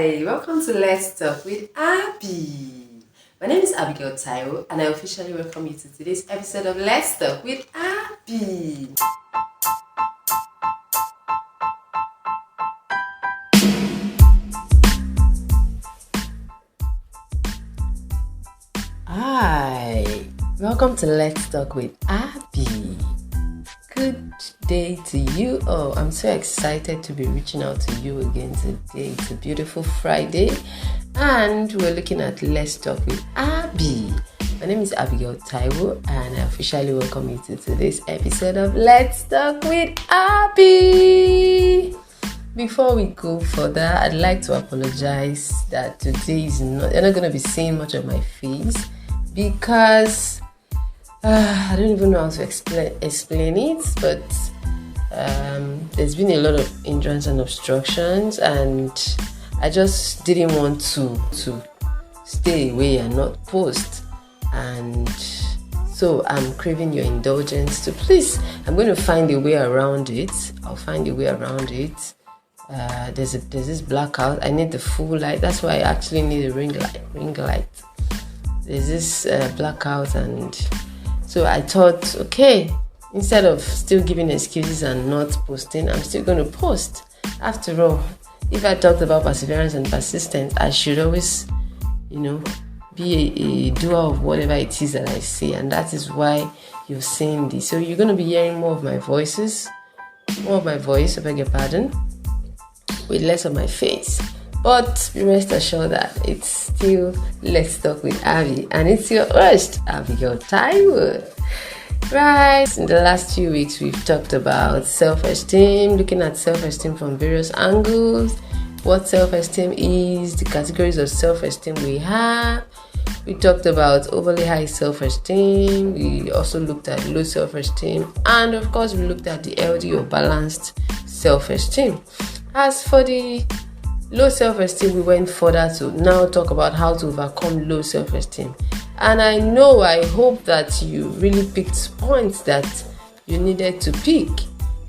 Hi, welcome to Let's Talk with Abby. My name is Abigail Taiwo, and I officially welcome you to today's episode of Let's Talk with Abby. Hi, welcome to Let's Talk with Abby. Good day to you. Oh, I'm so excited to be reaching out to you again today. It's a beautiful Friday, and we're looking at Let's Talk with Abby. My name is Abigail Taiwo, and I officially welcome you to today's episode of Let's Talk with Abby. Before we go further, I'd like to apologize that today you're not going to be seeing much of my face because I don't even know how to explain it, but there's been a lot of hindrance and obstructions, and I just didn't want to stay away and not post, and so I'm craving your indulgence. So please, I'm going to find a way around it. I'll find a way around it. There's this blackout. I need the full light. That's why I actually need a ring light. There's this blackout, and so I thought, okay, instead of still giving excuses and not posting, I'm still going to post. After all, if I talked about perseverance and persistence, I should always, be a doer of whatever it is that I say. And that is why you're saying this. So you're going to be hearing more of my voice, I beg your pardon, with less of my face. But be rest assured that it's still Let's Talk with Abby, and it's your host, Abigail Taiwo. Right, in the last few weeks, we've talked about self-esteem, looking at self-esteem from various angles, what self-esteem is, the categories of self-esteem we have. We talked about overly high self-esteem. We also looked at low self-esteem, and of course, we looked at the healthy or balanced self-esteem. As for the low self-esteem, we went further to now talk about how to overcome low self-esteem. And I hope that you really picked points that you needed to pick.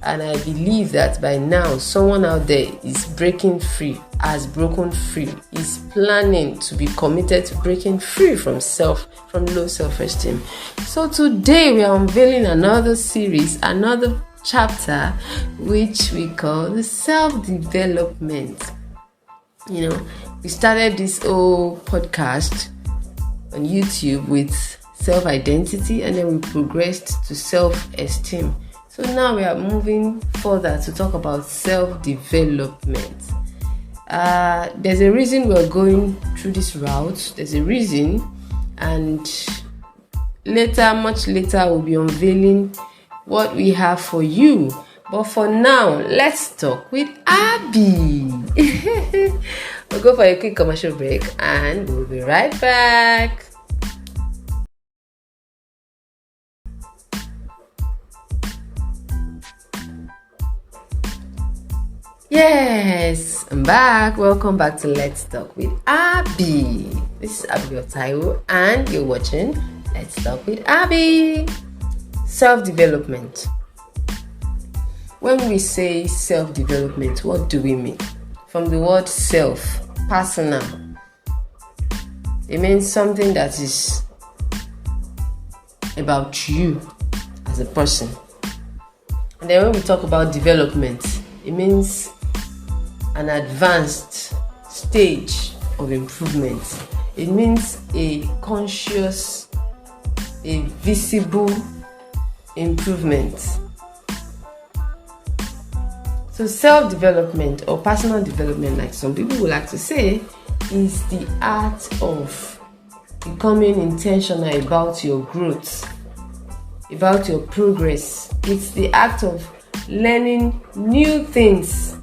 And I believe that by now, someone out there is breaking free, has broken free, is planning to be committed to breaking free from low self-esteem. So today we are unveiling another series, another chapter, which we call the self-development. We started this whole podcast on YouTube with self-identity, and then we progressed to self-esteem. So now we are moving further to talk about self-development. There's a reason we're going through this route. There's a reason, and much later, we'll be unveiling what we have for you. But for now, let's talk with Abby. We'll go for a quick commercial break, and we'll be right back. Yes, I'm back. Welcome back to Let's Talk with Abby. This is Abigail Taiwo, and you're watching Let's Talk with Abby. Self-development. When we say self-development, what do we mean? From the word self, personal, it means something that is about you as a person. And then when we talk about development, it means an advanced stage of improvement. It means a conscious, a visible improvement. So self-development or personal development, like some people would like to say, is the art of becoming intentional about your growth, about your progress. It's the act of learning new things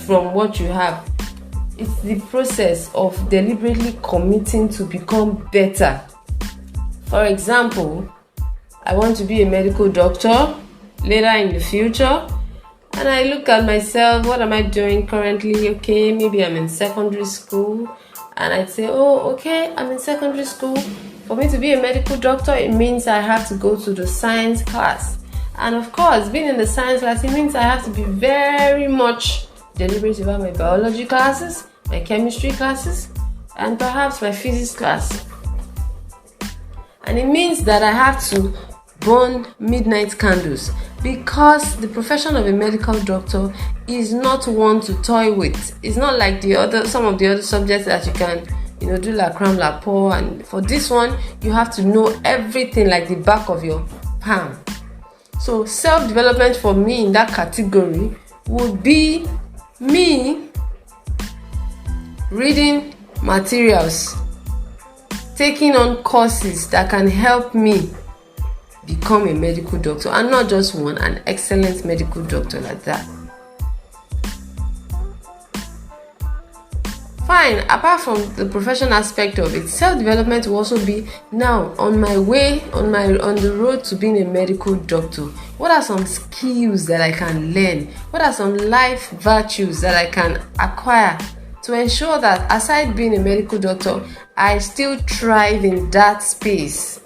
from what you have. It's the process of deliberately committing to become better. For example, I want to be a medical doctor later in the future. And I look at myself, what am I doing currently? Okay, maybe I'm in secondary school. And I'd say, I'm in secondary school. For me to be a medical doctor, it means I have to go to the science class. And of course, being in the science class, it means I have to be very much deliberate about my biology classes, my chemistry classes, and perhaps my physics class. And it means that I have to burn midnight candles, because the profession of a medical doctor is not one to toy with. It's not like some of the other subjects that you can do la cram la pour, and for this one you have to know everything like the back of your palm. So self-development for me in that category would be me reading materials, taking on courses that can help me become a medical doctor, and not just one, an excellent medical doctor like that. Fine, apart from the profession aspect of it, self-development will also be now on my way, on the road to being a medical doctor. What are some skills that I can learn? What are some life virtues that I can acquire to ensure that aside being a medical doctor, I still thrive in that space?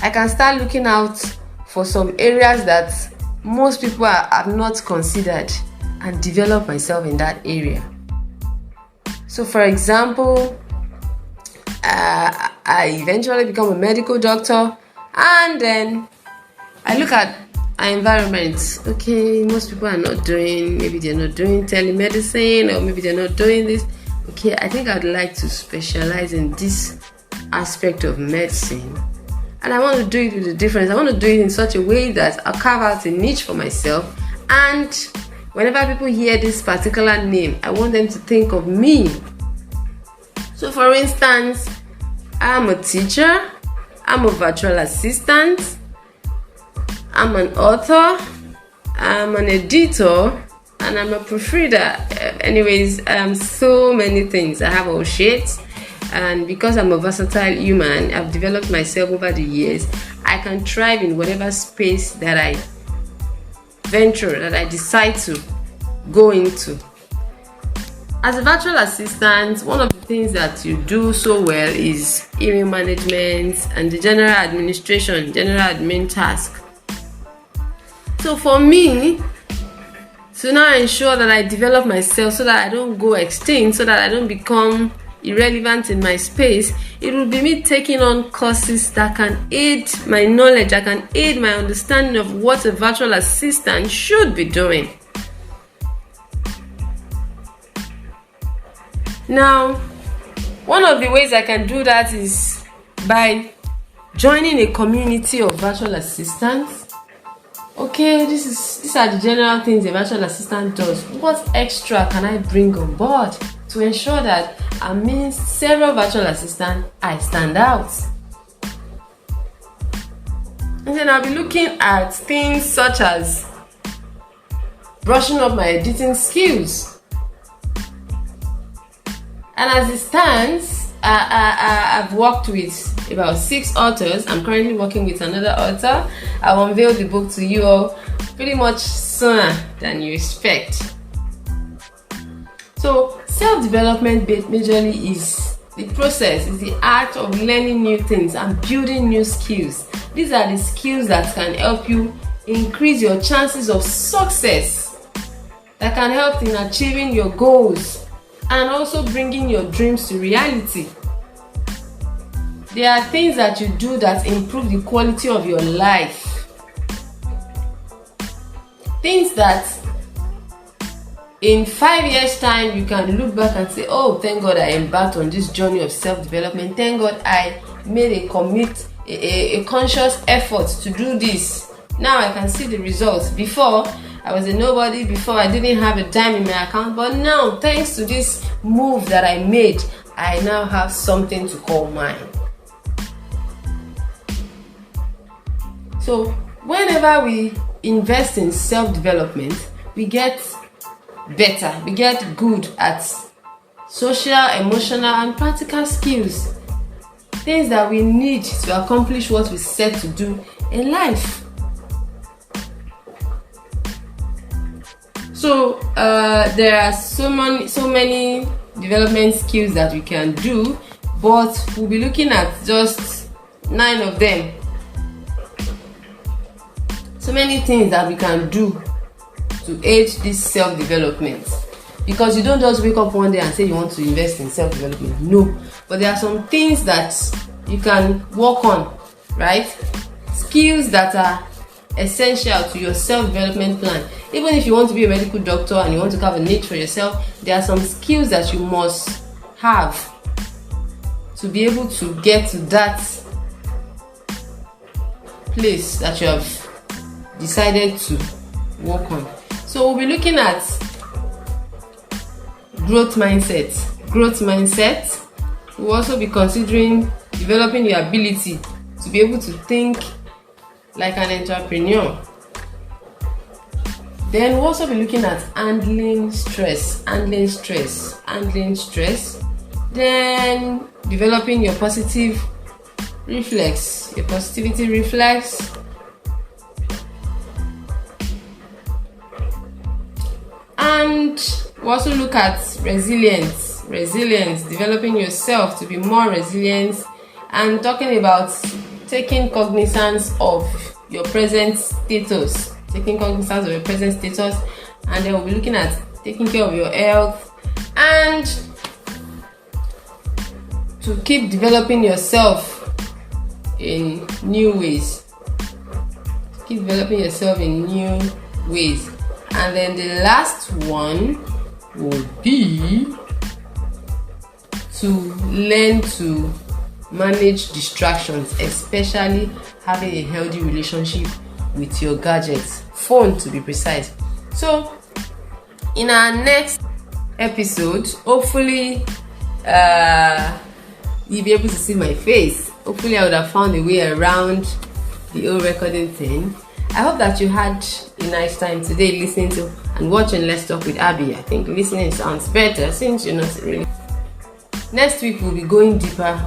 I can start looking out for some areas that most people have not considered and develop myself in that area. So for example, I eventually become a medical doctor, and then I look at our environment. Okay, most people are not doing, maybe they're not doing telemedicine, or maybe they're not doing this. Okay, I think I'd like to specialize in this aspect of medicine. And I want to do it with a difference. I want to do it in such a way that I'll carve out a niche for myself. And whenever people hear this particular name, I want them to think of me. So for instance, I'm a teacher, I'm a virtual assistant, I'm an author, I'm an editor, and I'm a proofreader. Anyways, so many things. I have all shit. And because I'm a versatile human, I've developed myself over the years. I can thrive in whatever space that I venture, that I decide to go into. As a virtual assistant, one of the things that you do so well is email management and the general administration, general admin task. So for me, to now ensure that I develop myself so that I don't go extinct, so that I don't become irrelevant in my space, it will be me taking on courses that can aid my knowledge, that can aid my understanding of what a virtual assistant should be doing. Now, one of the ways I can do that is by joining a community of virtual assistants. Okay, these are the general things a virtual assistant does. What extra can I bring on board to ensure that amidst several virtual assistants, I stand out? And then I'll be looking at things such as brushing up my editing skills. And as it stands, I've worked with about 6 authors. I'm currently working with another author. I'll unveil the book to you all pretty much sooner than you expect. So self-development majorly is the process, is the art of learning new things and building new skills. These are the skills that can help you increase your chances of success, that can help in achieving your goals and also bringing your dreams to reality. There are things that you do that improve the quality of your life. Things that in 5 years' time you can look back and say, oh, thank God I embarked on this journey of self-development. Thank God I made a conscious effort to do this. Now I can see the results. Before, I was a nobody. Before, I didn't have a dime in my account. But now, thanks to this move that I made, I now have something to call mine. So, whenever we invest in self-development, we get better. We get good at social, emotional, and practical skills. Things that we need to accomplish what we set to do in life. So there are so many development skills that we can do, but we'll be looking at just 9 of them. So many things that we can do to aid this self-development. because you don't just wake up one day and say you want to invest in self-development. No, but there are some things that you can work on, right? Skills that are essential to your self-development plan. Even if you want to be a medical doctor and you want to have a niche for yourself, there are some skills that you must have to be able to get to that place that you have decided to work on. So we'll be looking at growth mindset. We'll also be considering developing your ability to be able to think like an entrepreneur. Then we'll also be looking at handling stress. Then developing your positivity reflex. And we'll also look at resilience, developing yourself to be more resilient, and talking about taking cognizance of your present status. And then we'll be looking at taking care of your health and to keep developing yourself in new ways. And then the last one will be to learn to manage distractions, especially having a healthy relationship with your gadgets, phone to be precise. So in our next episode, hopefully you'll be able to see my face. Hopefully I would have found a way around the old recording thing. I hope that you had a nice time today listening to and watching Let's Talk with Abby. I think listening sounds better since you're not really. Next week we'll be going deeper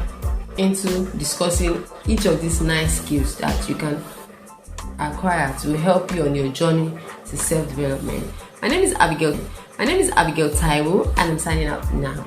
into discussing each of these nice skills that you can acquire to help you on your journey to self-development. My name is Abigail Taiwo, and I'm signing out now.